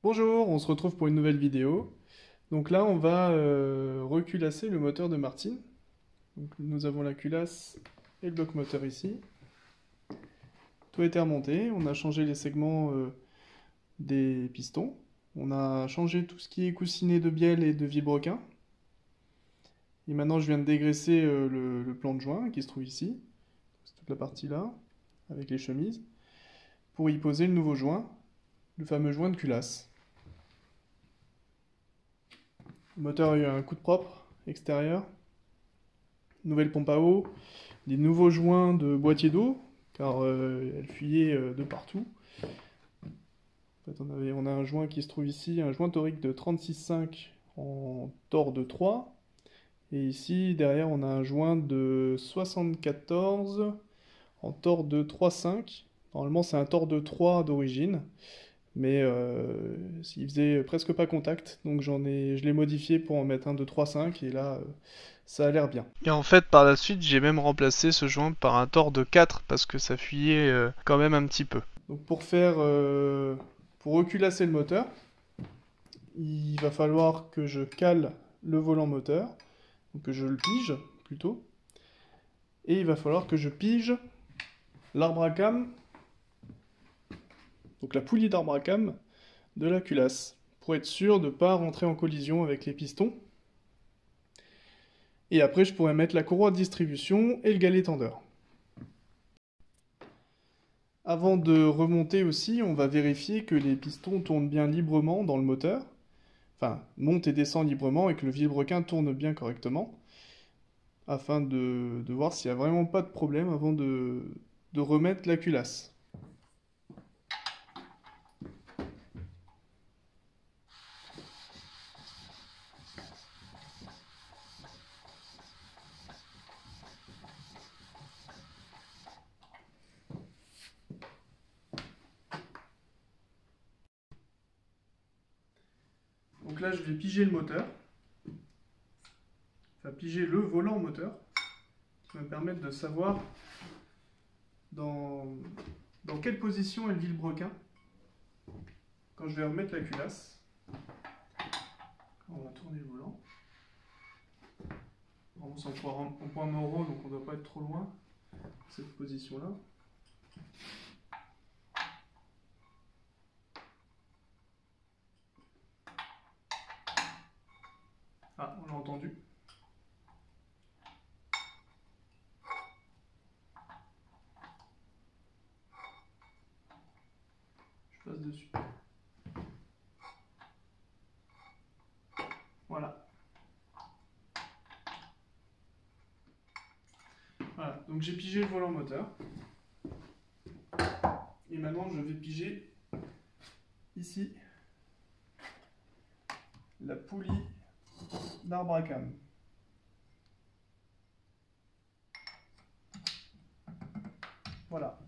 Bonjour, on se retrouve pour une nouvelle vidéo. Donc là, on va reculasser le moteur de Martin. Donc, nous avons la culasse et le bloc moteur ici. Tout a été remonté, on a changé les segments des pistons. On a changé tout ce qui est coussinet de bielle et de vilebrequin. Et maintenant, je viens de dégraisser le plan de joint qui se trouve ici. C'est toute la partie là, avec les chemises, pour y poser le nouveau joint, le fameux joint de culasse. Le moteur a eu un coup de propre extérieur, nouvelle pompe à eau, des nouveaux joints de boîtier d'eau, car elle fuyait de partout. En fait, on a un joint qui se trouve ici, un joint torique de 36,5 en tore de 3. Et ici, derrière, on a un joint de 74 en tore de 3,5. Normalement, c'est un tore de 3 d'origine, mais il faisait presque pas contact, donc je l'ai modifié pour en mettre un de 3,5, et là, ça a l'air bien. Et en fait, par la suite, j'ai même remplacé ce joint par un tore de 4 parce que ça fuyait quand même un petit peu. Donc pour reculasser le moteur, il va falloir que je cale le volant moteur, donc que je le pige plutôt, et il va falloir que je pige l'arbre à cam, donc la poulie d'arbre à cam de la culasse, pour être sûr de ne pas rentrer en collision avec les pistons. Et après, je pourrais mettre la courroie de distribution et le galet tendeur. Avant de remonter aussi, on va vérifier que les pistons tournent bien librement dans le moteur, enfin monte et descend librement et que le vilebrequin tourne bien correctement, afin de voir s'il n'y a vraiment pas de problème avant de remettre la culasse. Donc là, je vais piger le moteur, enfin piger le volant moteur, qui va me permettre de savoir dans, dans quelle position est le vilebrequin quand je vais remettre la culasse. On va tourner le volant. Vraiment, c'est en point mort, donc on ne doit pas être trop loin de cette position-là. Ah, on l'a entendu. Je passe dessus. Voilà. Voilà, donc j'ai pigé le volant moteur. Et maintenant, je vais piger ici la poulie d'arbre à cam. Voilà.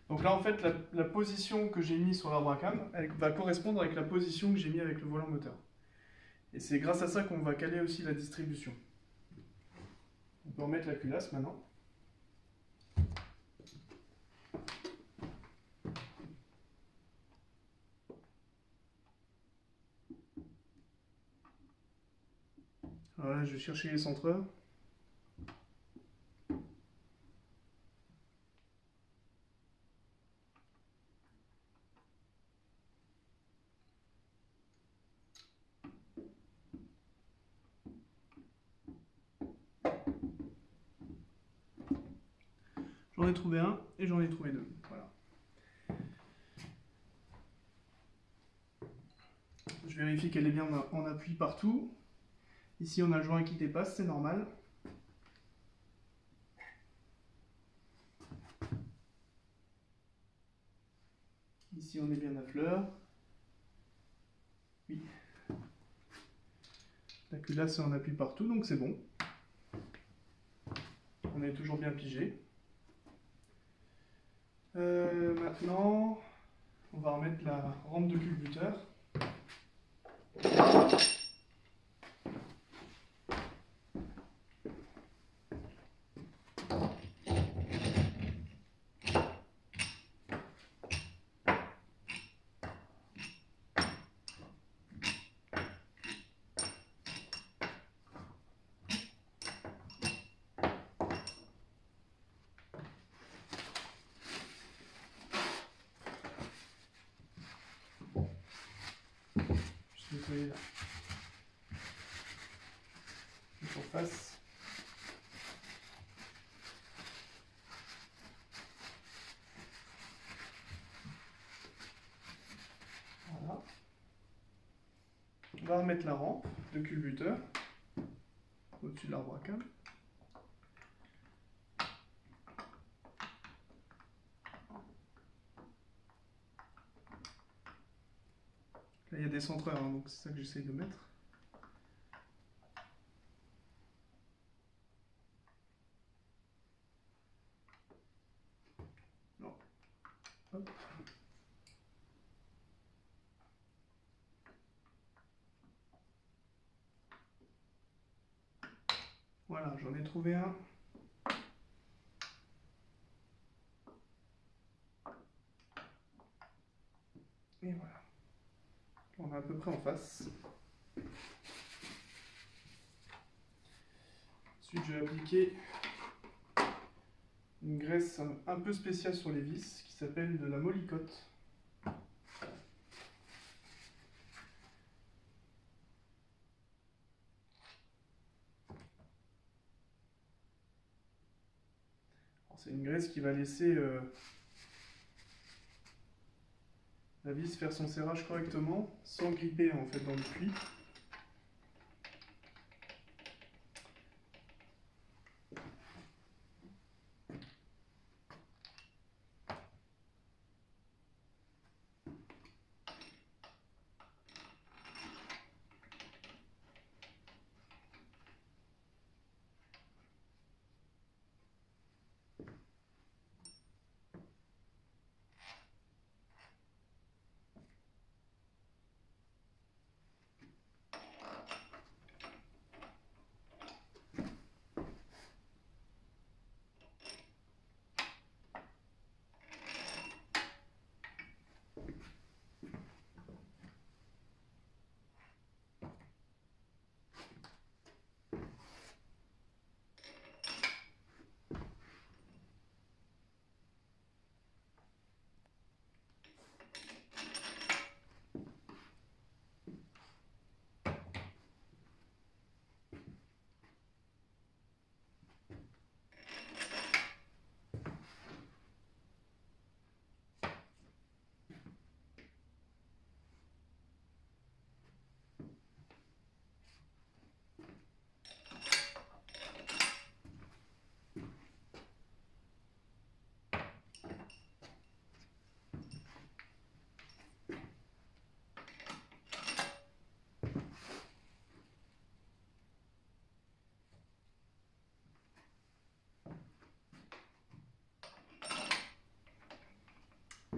Donc là, en fait, la position que j'ai mis sur l'arbre à cam, elle va correspondre avec la position que j'ai mis avec le volant moteur. Et c'est grâce à ça qu'on va caler aussi la distribution. On peut remettre la culasse maintenant. Alors là, je vais chercher les centreurs. J'en ai trouvé un et j'en ai trouvé deux. Voilà. Je vérifie qu'elle est bien en appui partout. Ici, on a le joint qui dépasse, c'est normal. Ici, on est bien à fleur. Oui. La culasse est en appui partout, donc c'est bon. On est toujours bien pigé. Maintenant, on va remettre la rampe de culbuteur. nettoyer là. La surface. Voilà. On va remettre la rampe de culbuteur au-dessus de l'arbre à câble. Là, il y a des centreurs, hein, donc c'est ça que j'essaye de mettre. Non. Hop. Voilà, j'en ai trouvé un. Et voilà. On est à peu près en face. Ensuite, je vais appliquer une graisse un peu spéciale sur les vis qui s'appelle de la mollicotte. C'est une graisse qui va laisser la vis faire son serrage correctement sans gripper en fait dans le puits.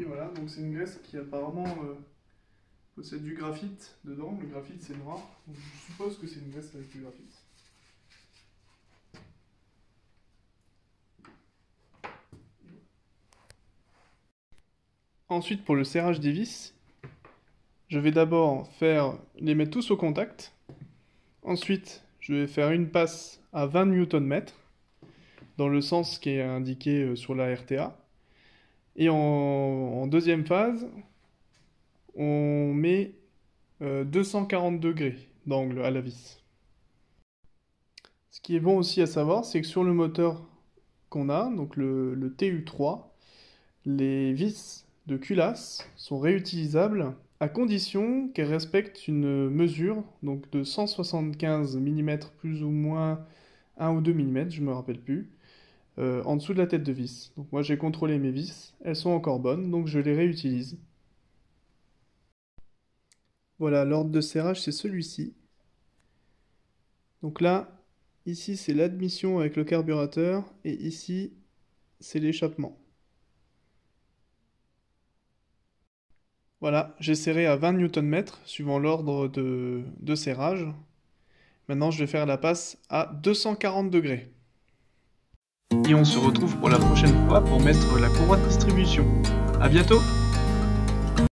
Et voilà, donc c'est une graisse qui apparemment possède du graphite dedans. Le graphite c'est noir, donc je suppose que c'est une graisse avec du graphite. Ensuite, pour le serrage des vis, je vais d'abord les mettre tous au contact. Ensuite, je vais faire une passe à 20 Nm dans le sens qui est indiqué sur la RTA. Et en deuxième phase, on met 240 degrés d'angle à la vis. Ce qui est bon aussi à savoir, c'est que sur le moteur qu'on a, donc le TU3, les vis de culasse sont réutilisables à condition qu'elles respectent une mesure donc de 175 mm plus ou moins 1 ou 2 mm, je ne me rappelle plus, en dessous de la tête de vis. Donc moi j'ai contrôlé mes vis, elles sont encore bonnes, donc je les réutilise. Voilà, l'ordre de serrage c'est celui-ci. Donc là, ici c'est l'admission avec le carburateur, et ici c'est l'échappement. Voilà, j'ai serré à 20 Nm suivant l'ordre de serrage. Maintenant je vais faire la passe à 240 degrés. Et on se retrouve pour la prochaine fois pour mettre la courroie de distribution. À bientôt!